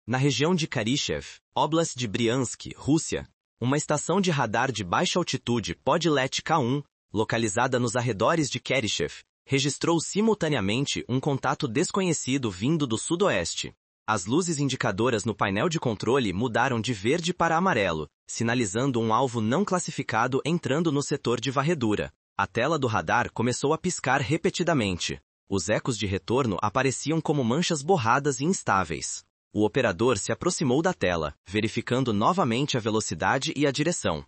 Na região de Karychev, Oblast de Briansk, Rússia, uma estação de radar de baixa altitude Podlet K1, localizada nos arredores de Karychev, registrou simultaneamente um contato desconhecido vindo do sudoeste. As luzes indicadoras no painel de controle mudaram de verde para amarelo, sinalizando um alvo não classificado entrando no setor de varredura. A tela do radar começou a piscar repetidamente. Os ecos de retorno apareciam como manchas borradas e instáveis. O operador se aproximou da tela, verificando novamente a velocidade e a direção.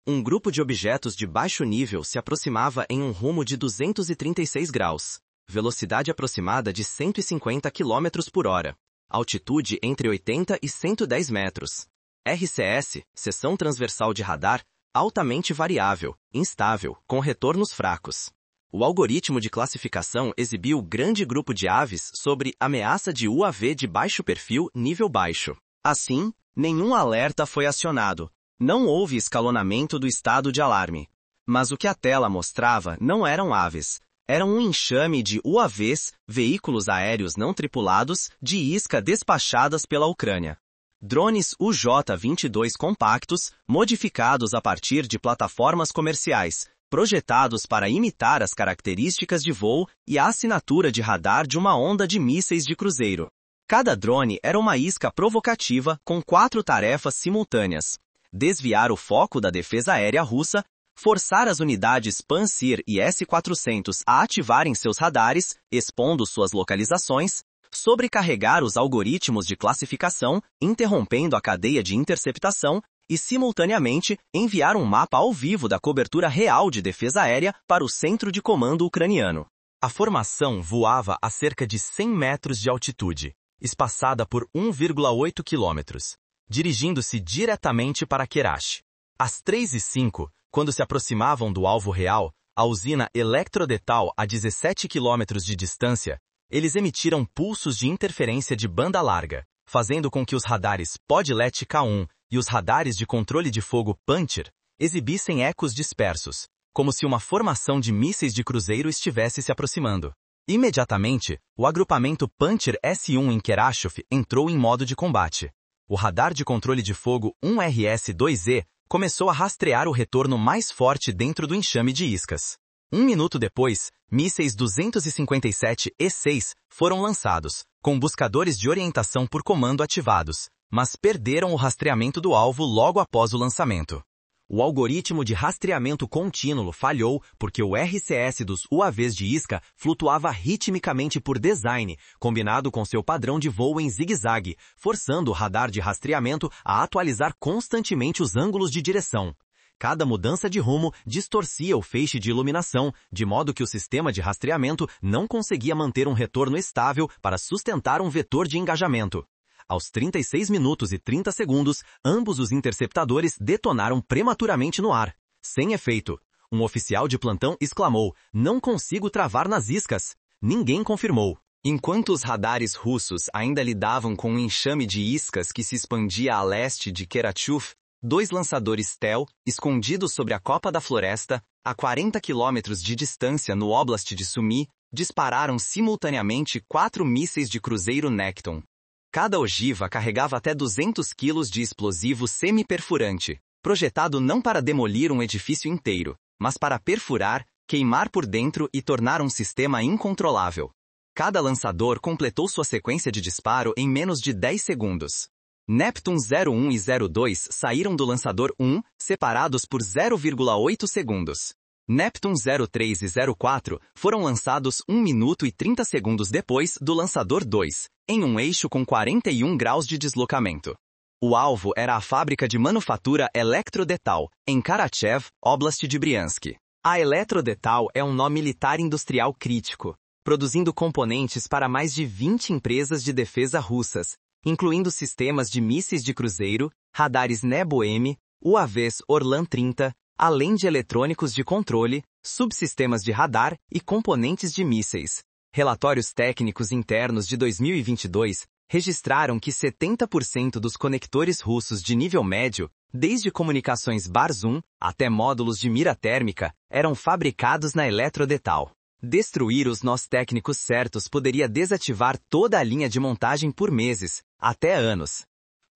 Um grupo de objetos de baixo nível se aproximava em um rumo de 236 graus, velocidade aproximada de 150 km por hora, altitude entre 80 e 110 metros. RCS, seção transversal de radar, altamente variável, instável, com retornos fracos. O algoritmo de classificação exibiu grande grupo de aves sobre ameaça de UAV de baixo perfil nível baixo. Assim, nenhum alerta foi acionado. Não houve escalonamento do estado de alarme. Mas o que a tela mostrava não eram aves. Eram um enxame de UAVs, veículos aéreos não tripulados, de isca despachadas pela Ucrânia. Drones UJ-22 compactos, modificados a partir de plataformas comerciais, projetados para imitar as características de voo e a assinatura de radar de uma onda de mísseis de cruzeiro. Cada drone era uma isca provocativa com 4 tarefas simultâneas: desviar o foco da defesa aérea russa, forçar as unidades Pantsir e S-400 a ativarem seus radares, expondo suas localizações, sobrecarregar os algoritmos de classificação, interrompendo a cadeia de interceptação, e, simultaneamente, enviar um mapa ao vivo da cobertura real de defesa aérea para o centro de comando ucraniano. A formação voava a cerca de 100 metros de altitude, espaçada por 1,8 quilômetros, dirigindo-se diretamente para Kerash. Às 3h05, quando se aproximavam do alvo real, a usina Elektrodetal a 17 quilômetros de distância, eles emitiram pulsos de interferência de banda larga, fazendo com que os radares Podlet K1 e os radares de controle de fogo Pantsir exibissem ecos dispersos, como se uma formação de mísseis de cruzeiro estivesse se aproximando. Imediatamente, o agrupamento Pantsir S1 em Kerachov entrou em modo de combate. O radar de controle de fogo 1RS-2E começou a rastrear o retorno mais forte dentro do enxame de iscas. 1 minuto depois, mísseis 257 E6 foram lançados, com buscadores de orientação por comando ativados, mas perderam o rastreamento do alvo logo após o lançamento. O algoritmo de rastreamento contínuo falhou porque o RCS dos UAVs de isca flutuava ritmicamente por design, combinado com seu padrão de voo em zigue-zague, forçando o radar de rastreamento a atualizar constantemente os ângulos de direção. Cada mudança de rumo distorcia o feixe de iluminação, de modo que o sistema de rastreamento não conseguia manter um retorno estável para sustentar um vetor de engajamento. Aos 36 minutos e 30 segundos, ambos os interceptadores detonaram prematuramente no ar. Sem efeito. Um oficial de plantão exclamou: "Não consigo travar nas iscas." Ninguém confirmou. Enquanto os radares russos ainda lidavam com um enxame de iscas que se expandia a leste de Kerachov, 2 lançadores TEL, escondidos sobre a copa da floresta, a 40 quilômetros de distância no Oblast de Sumy, dispararam simultaneamente 4 mísseis de cruzeiro Nekton. Cada ogiva carregava até 200 quilos de explosivo semi-perfurante, projetado não para demolir um edifício inteiro, mas para perfurar, queimar por dentro e tornar um sistema incontrolável. Cada lançador completou sua sequência de disparo em menos de 10 segundos. Neptune 01 e 02 saíram do lançador 1, separados por 0,8 segundos. Neptune 03 e 04 foram lançados 1 minuto e 30 segundos depois do lançador 2, em um eixo com 41 graus de deslocamento. O alvo era a fábrica de manufatura Elektrodetal, em Karachev, Oblast de Briansk. A Elektrodetal é um nó militar industrial crítico, produzindo componentes para mais de 20 empresas de defesa russas, incluindo sistemas de mísseis de cruzeiro, radares Nebo-M, UAVs Orlan 30, além de eletrônicos de controle, subsistemas de radar e componentes de mísseis. Relatórios técnicos internos de 2022 registraram que 70% dos conectores russos de nível médio, desde comunicações Barzum até módulos de mira térmica, eram fabricados na Elektrodetal. Destruir os nós técnicos certos poderia desativar toda a linha de montagem por meses, até anos.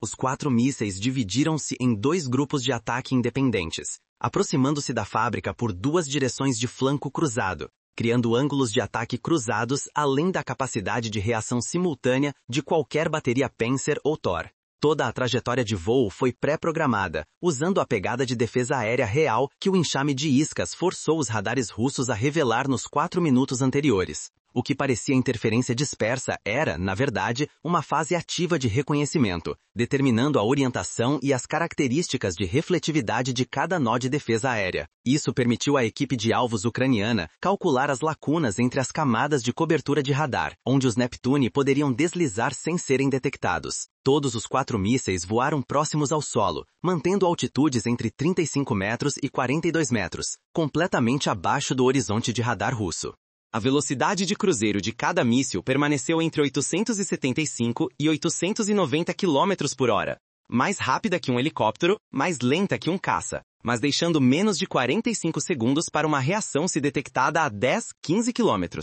Os 4 mísseis dividiram-se em 2 grupos de ataque independentes, aproximando-se da fábrica por 2 direções de flanco cruzado, criando ângulos de ataque cruzados além da capacidade de reação simultânea de qualquer bateria Panzer ou Tor. Toda a trajetória de voo foi pré-programada, usando a pegada de defesa aérea real que o enxame de iscas forçou os radares russos a revelar nos 4 minutos anteriores. O que parecia interferência dispersa era, na verdade, uma fase ativa de reconhecimento, determinando a orientação e as características de refletividade de cada nó de defesa aérea. Isso permitiu à equipe de alvos ucraniana calcular as lacunas entre as camadas de cobertura de radar, onde os Neptune poderiam deslizar sem serem detectados. Todos os 4 mísseis voaram próximos ao solo, mantendo altitudes entre 35 metros e 42 metros, completamente abaixo do horizonte de radar russo. A velocidade de cruzeiro de cada míssil permaneceu entre 875 e 890 km por hora. Mais rápida que um helicóptero, mais lenta que um caça, mas deixando menos de 45 segundos para uma reação se detectada a 10, 15 km.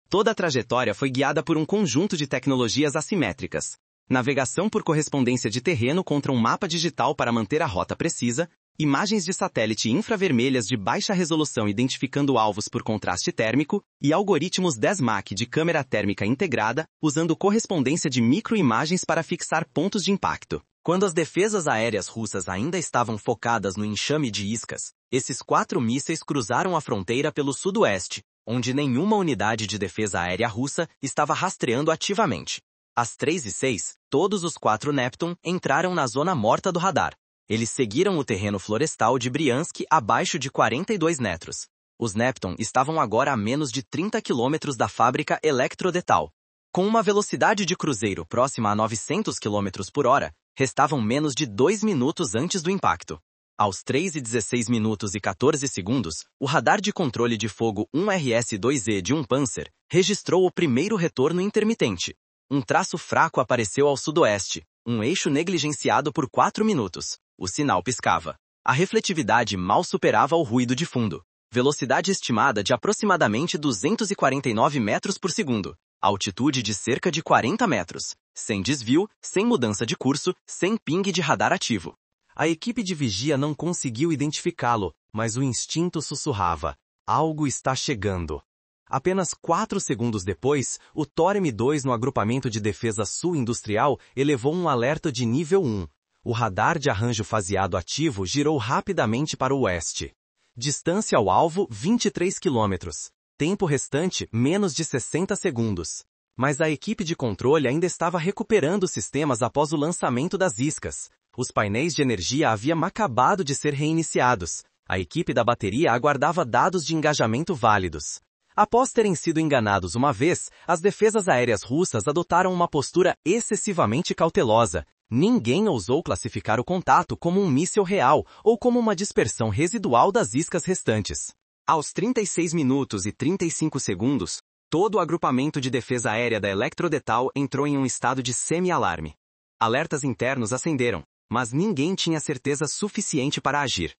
Toda a trajetória foi guiada por um conjunto de tecnologias assimétricas. Navegação por correspondência de terreno contra um mapa digital para manter a rota precisa, imagens de satélite infravermelhas de baixa resolução identificando alvos por contraste térmico, e algoritmos 10 Mach de câmera térmica integrada, usando correspondência de microimagens para fixar pontos de impacto. Quando as defesas aéreas russas ainda estavam focadas no enxame de iscas, esses 4 mísseis cruzaram a fronteira pelo sudoeste, onde nenhuma unidade de defesa aérea russa estava rastreando ativamente. Às 3h06, todos os 4 Neptune entraram na zona morta do radar. Eles seguiram o terreno florestal de Briansk abaixo de 42 metros. Os Neptune estavam agora a menos de 30 km da fábrica Elektrodetal. Com uma velocidade de cruzeiro próxima a 900 km por hora, restavam menos de 2 minutos antes do impacto. Aos 3h16 minutos e 14 segundos, o radar de controle de fogo 1RS-2E de um Panzer registrou o primeiro retorno intermitente. Um traço fraco apareceu ao sudoeste, um eixo negligenciado por 4 minutos. O sinal piscava. A refletividade mal superava o ruído de fundo. Velocidade estimada de aproximadamente 249 metros por segundo. Altitude de cerca de 40 metros. Sem desvio, sem mudança de curso, sem ping de radar ativo. A equipe de vigia não conseguiu identificá-lo, mas o instinto sussurrava. Algo está chegando. Apenas 4 segundos depois, o Tor M2 no agrupamento de defesa sul industrial elevou um alerta de nível 1. O radar de arranjo faseado ativo girou rapidamente para o oeste. Distância ao alvo, 23 km. Tempo restante, menos de 60 segundos. Mas a equipe de controle ainda estava recuperando os sistemas após o lançamento das iscas. Os painéis de energia haviam acabado de ser reiniciados. A equipe da bateria aguardava dados de engajamento válidos. Após terem sido enganados uma vez, as defesas aéreas russas adotaram uma postura excessivamente cautelosa. Ninguém ousou classificar o contato como um míssil real ou como uma dispersão residual das iscas restantes. Aos 36 minutos e 35 segundos, todo o agrupamento de defesa aérea da Elektrodetal entrou em um estado de semi-alarme. Alertas internos acenderam, mas ninguém tinha certeza suficiente para agir.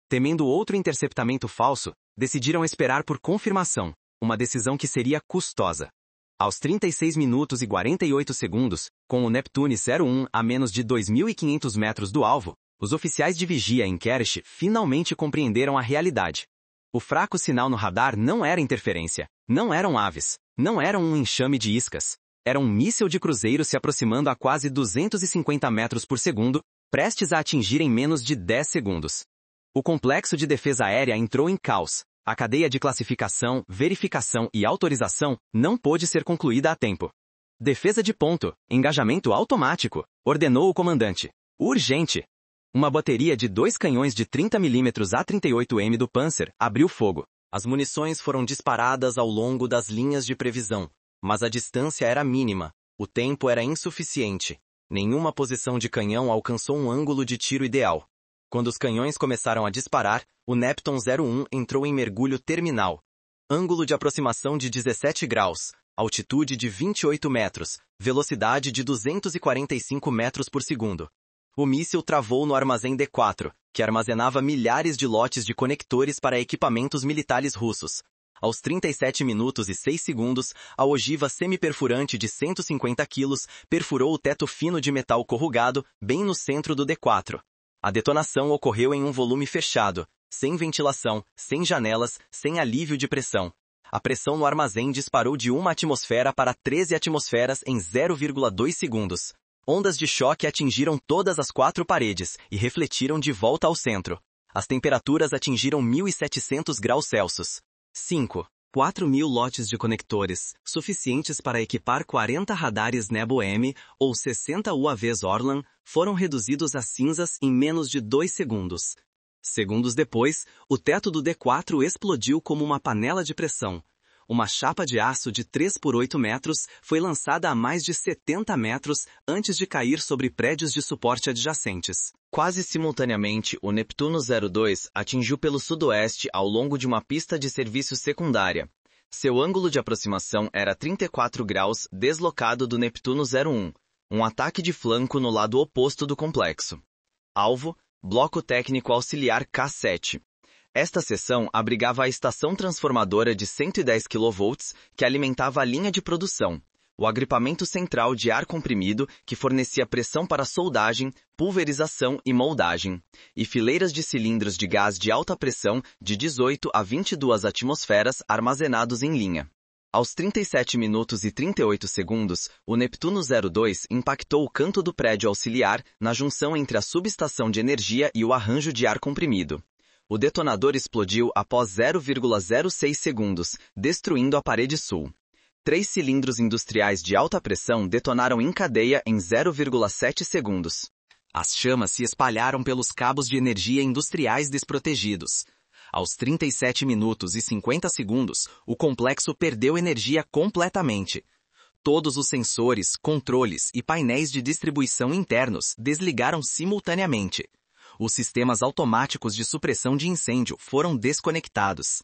Temendo outro interceptamento falso, decidiram esperar por confirmação, uma decisão que seria custosa. Aos 36 minutos e 48 segundos, com o Neptune 01 a menos de 2.500 metros do alvo, os oficiais de vigia em Kherson finalmente compreenderam a realidade. O fraco sinal no radar não era interferência, não eram aves, não eram um enxame de iscas. Era um míssil de cruzeiro se aproximando a quase 250 metros por segundo, prestes a atingir em menos de 10 segundos. O complexo de defesa aérea entrou em caos. A cadeia de classificação, verificação e autorização não pôde ser concluída a tempo. Defesa de ponto, engajamento automático, ordenou o comandante. Urgente! Uma bateria de 2 canhões de 30 mm A38M do Panzer abriu fogo. As munições foram disparadas ao longo das linhas de previsão, mas a distância era mínima. O tempo era insuficiente. Nenhuma posição de canhão alcançou um ângulo de tiro ideal. Quando os canhões começaram a disparar, o Neptune 01 entrou em mergulho terminal. Ângulo de aproximação de 17 graus, altitude de 28 metros, velocidade de 245 metros por segundo. O míssil travou no armazém D4, que armazenava milhares de lotes de conectores para equipamentos militares russos. Aos 37 minutos e 6 segundos, a ogiva semiperfurante de 150 kg perfurou o teto fino de metal corrugado, bem no centro do D4. A detonação ocorreu em um volume fechado, sem ventilação, sem janelas, sem alívio de pressão. A pressão no armazém disparou de 1 atmosfera para 13 atmosferas em 0,2 segundos. Ondas de choque atingiram todas as 4 paredes e refletiram de volta ao centro. As temperaturas atingiram 1.700 graus Celsius. 5. 4.000 lotes de conectores, suficientes para equipar 40 radares Nebo-M ou 60 UAVs Orlan, foram reduzidos a cinzas em menos de 2 segundos. Segundos depois, o teto do D4 explodiu como uma panela de pressão. Uma chapa de aço de 3 por 8 metros foi lançada a mais de 70 metros antes de cair sobre prédios de suporte adjacentes. Quase simultaneamente, o Neptuno 02 atingiu pelo sudoeste ao longo de uma pista de serviço secundária. Seu ângulo de aproximação era 34 graus deslocado do Neptuno 01, um ataque de flanco no lado oposto do complexo. Alvo: Bloco Técnico Auxiliar K7. Esta seção abrigava a estação transformadora de 110 kV que alimentava a linha de produção, o agripamento central de ar comprimido que fornecia pressão para soldagem, pulverização e moldagem, e fileiras de cilindros de gás de alta pressão de 18 a 22 atmosferas armazenados em linha. Aos 37 minutos e 38 segundos, o Neptuno 02 impactou o canto do prédio auxiliar na junção entre a subestação de energia e o arranjo de ar comprimido. O detonador explodiu após 0,06 segundos, destruindo a parede sul. 3 cilindros industriais de alta pressão detonaram em cadeia em 0,7 segundos. As chamas se espalharam pelos cabos de energia industriais desprotegidos. Aos 37 minutos e 50 segundos, o complexo perdeu energia completamente. Todos os sensores, controles e painéis de distribuição internos desligaram simultaneamente. Os sistemas automáticos de supressão de incêndio foram desconectados.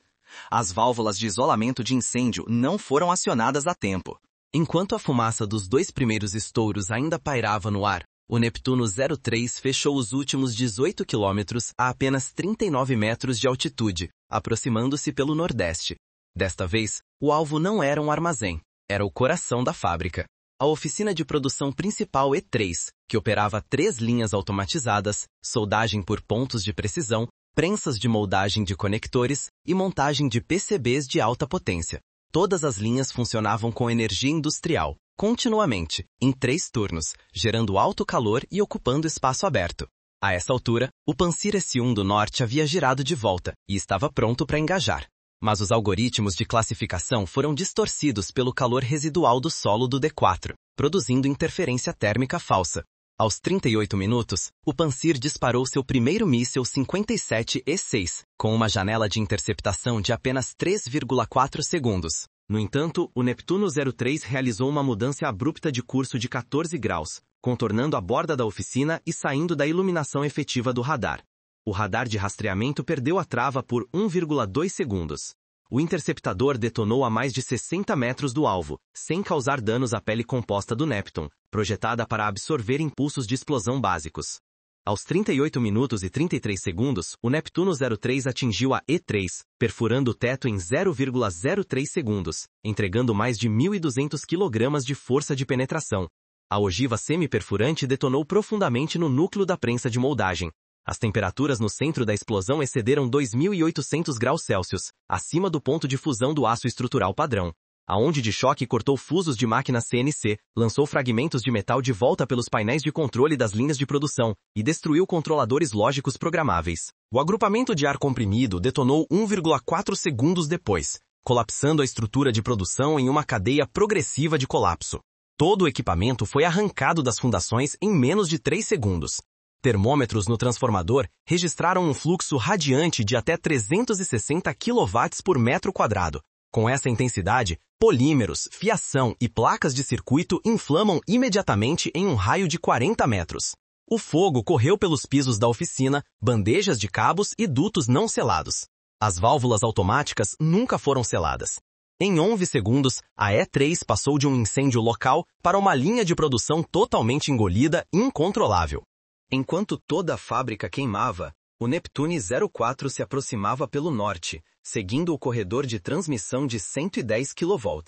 As válvulas de isolamento de incêndio não foram acionadas a tempo. Enquanto a fumaça dos 2 primeiros estouros ainda pairava no ar, o Neptuno 03 fechou os últimos 18 quilômetros a apenas 39 metros de altitude, aproximando-se pelo nordeste. Desta vez, o alvo não era um armazém, era o coração da fábrica. A oficina de produção principal E3, que operava 3 linhas automatizadas, soldagem por pontos de precisão, prensas de moldagem de conectores e montagem de PCBs de alta potência. Todas as linhas funcionavam com energia industrial, continuamente, em 3 turnos, gerando alto calor e ocupando espaço aberto. A essa altura, o Pansir S1 do norte havia girado de volta e estava pronto para engajar. Mas os algoritmos de classificação foram distorcidos pelo calor residual do solo do D4, produzindo interferência térmica falsa. Aos 38 minutos, o Pansir disparou seu primeiro míssil 57E6, com uma janela de interceptação de apenas 3,4 segundos. No entanto, o Neptuno 03 realizou uma mudança abrupta de curso de 14 graus, contornando a borda da oficina e saindo da iluminação efetiva do radar. O radar de rastreamento perdeu a trava por 1,2 segundos. O interceptador detonou a mais de 60 metros do alvo, sem causar danos à pele composta do Neptune, projetada para absorver impulsos de explosão básicos. Aos 38 minutos e 33 segundos, o Neptuno 03 atingiu a E3, perfurando o teto em 0,03 segundos, entregando mais de 1.200 kg de força de penetração. A ogiva semiperfurante detonou profundamente no núcleo da prensa de moldagem. As temperaturas no centro da explosão excederam 2.800 graus Celsius, acima do ponto de fusão do aço estrutural padrão. A onda de choque cortou fusos de máquinas CNC, lançou fragmentos de metal de volta pelos painéis de controle das linhas de produção e destruiu controladores lógicos programáveis. O agrupamento de ar comprimido detonou 1,4 segundos depois, colapsando a estrutura de produção em uma cadeia progressiva de colapso. Todo o equipamento foi arrancado das fundações em menos de 3 segundos. Termômetros no transformador registraram um fluxo radiante de até 360 kW por metro quadrado. Com essa intensidade, polímeros, fiação e placas de circuito inflamam imediatamente em um raio de 40 metros. O fogo correu pelos pisos da oficina, bandejas de cabos e dutos não selados. As válvulas automáticas nunca foram seladas. Em 11 segundos, a E3 passou de um incêndio local para uma linha de produção totalmente engolida e incontrolável. Enquanto toda a fábrica queimava, O Neptune 04 se aproximava pelo norte, seguindo o corredor de transmissão de 110 kV.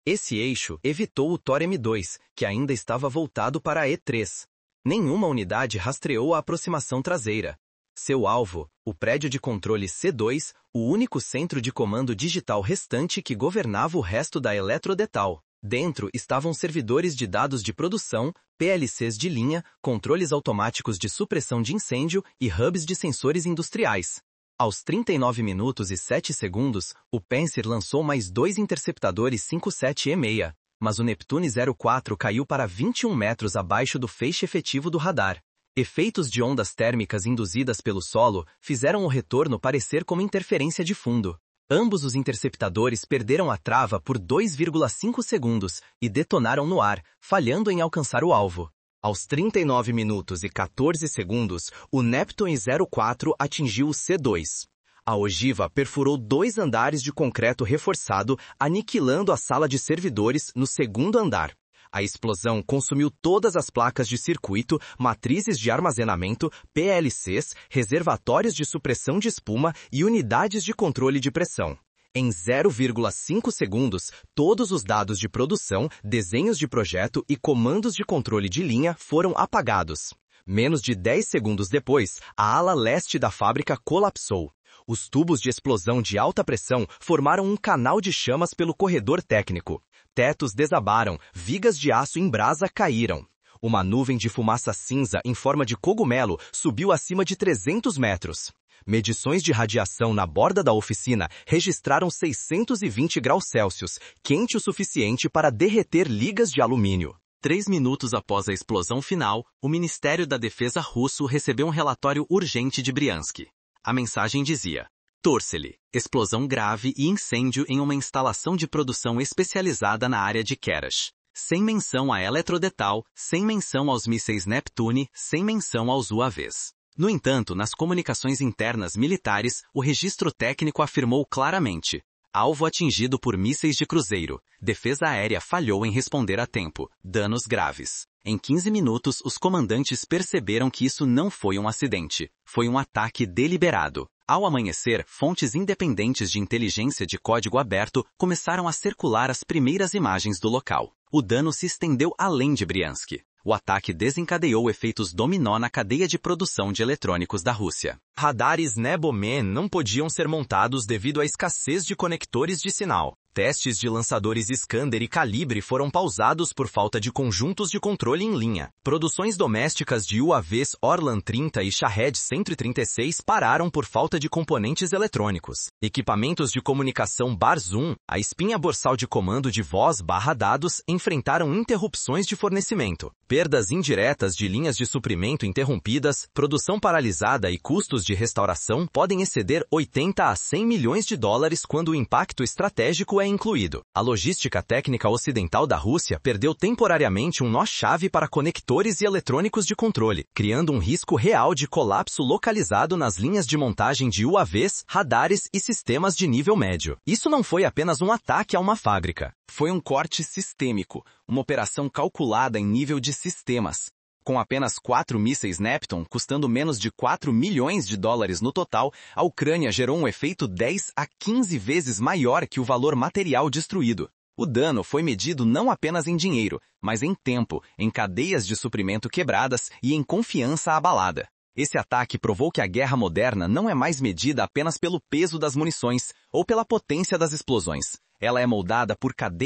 Esse eixo evitou o Thor M2, que ainda estava voltado para a E3. Nenhuma unidade rastreou a aproximação traseira. Seu alvo, o prédio de controle C2, o único centro de comando digital restante que governava o resto da Eletrodetal. Dentro estavam servidores de dados de produção, PLCs de linha, controles automáticos de supressão de incêndio e hubs de sensores industriais. Aos 39 minutos e 7 segundos, o Pantsir lançou mais 2 interceptadores 57E6, mas o Neptune 04 caiu para 21 metros abaixo do feixe efetivo do radar. Efeitos de ondas térmicas induzidas pelo solo fizeram o retorno parecer como interferência de fundo. Ambos os interceptadores perderam a trava por 2,5 segundos e detonaram no ar, falhando em alcançar o alvo. Aos 39 minutos e 14 segundos, o Neptune 04 atingiu o C2. A ogiva perfurou 2 andares de concreto reforçado, aniquilando a sala de servidores no segundo andar. A explosão consumiu todas as placas de circuito, matrizes de armazenamento, PLCs, reservatórios de supressão de espuma e unidades de controle de pressão. Em 0,5 segundos, todos os dados de produção, desenhos de projeto e comandos de controle de linha foram apagados. Menos de 10 segundos depois, a ala leste da fábrica colapsou. Os tubos de explosão de alta pressão formaram um canal de chamas pelo corredor técnico. Tetos desabaram, vigas de aço em brasa caíram. Uma nuvem de fumaça cinza em forma de cogumelo subiu acima de 300 metros. Medições de radiação na borda da oficina registraram 620 graus Celsius, quente o suficiente para derreter ligas de alumínio. 3 minutos após a explosão final, o Ministério da Defesa russo recebeu um relatório urgente de Briansk. A mensagem dizia: Torseli, explosão grave e incêndio em uma instalação de produção especializada na área de Kerash. Sem menção à Eletrodetal, sem menção aos mísseis Neptune, sem menção aos UAVs. No entanto, nas comunicações internas militares, o registro técnico afirmou claramente: alvo atingido por mísseis de cruzeiro. Defesa aérea falhou em responder a tempo. Danos graves. Em 15 minutos, os comandantes perceberam que isso não foi um acidente. Foi um ataque deliberado. Ao amanhecer, fontes independentes de inteligência de código aberto começaram a circular as primeiras imagens do local. O dano se estendeu além de Briansk. O ataque desencadeou efeitos dominó na cadeia de produção de eletrônicos da Rússia. Radares Neboman não podiam ser montados devido à escassez de conectores de sinal. Testes de lançadores Iskander e Calibre foram pausados por falta de conjuntos de controle em linha. Produções domésticas de UAVs Orlan 30 e Shahed 136 pararam por falta de componentes eletrônicos. Equipamentos de comunicação Bar-Zoom, a espinha dorsal de comando de voz/dados, enfrentaram interrupções de fornecimento. Perdas indiretas de linhas de suprimento interrompidas, produção paralisada e custos de restauração podem exceder 80 a 100 milhões de dólares quando o impacto estratégico é incluído. A logística técnica ocidental da Rússia perdeu temporariamente um nó-chave para conectores e eletrônicos de controle, criando um risco real de colapso localizado nas linhas de montagem de UAVs, radares e sistemas de nível médio. Isso não foi apenas um ataque a uma fábrica. Foi um corte sistêmico, uma operação calculada em nível de sistemas. Com apenas 4 mísseis Neptune, custando menos de 4 milhões de dólares no total, a Ucrânia gerou um efeito 10 a 15 vezes maior que o valor material destruído. O dano foi medido não apenas em dinheiro, mas em tempo, em cadeias de suprimento quebradas e em confiança abalada. Esse ataque provou que a guerra moderna não é mais medida apenas pelo peso das munições ou pela potência das explosões. Ela é moldada por cadeias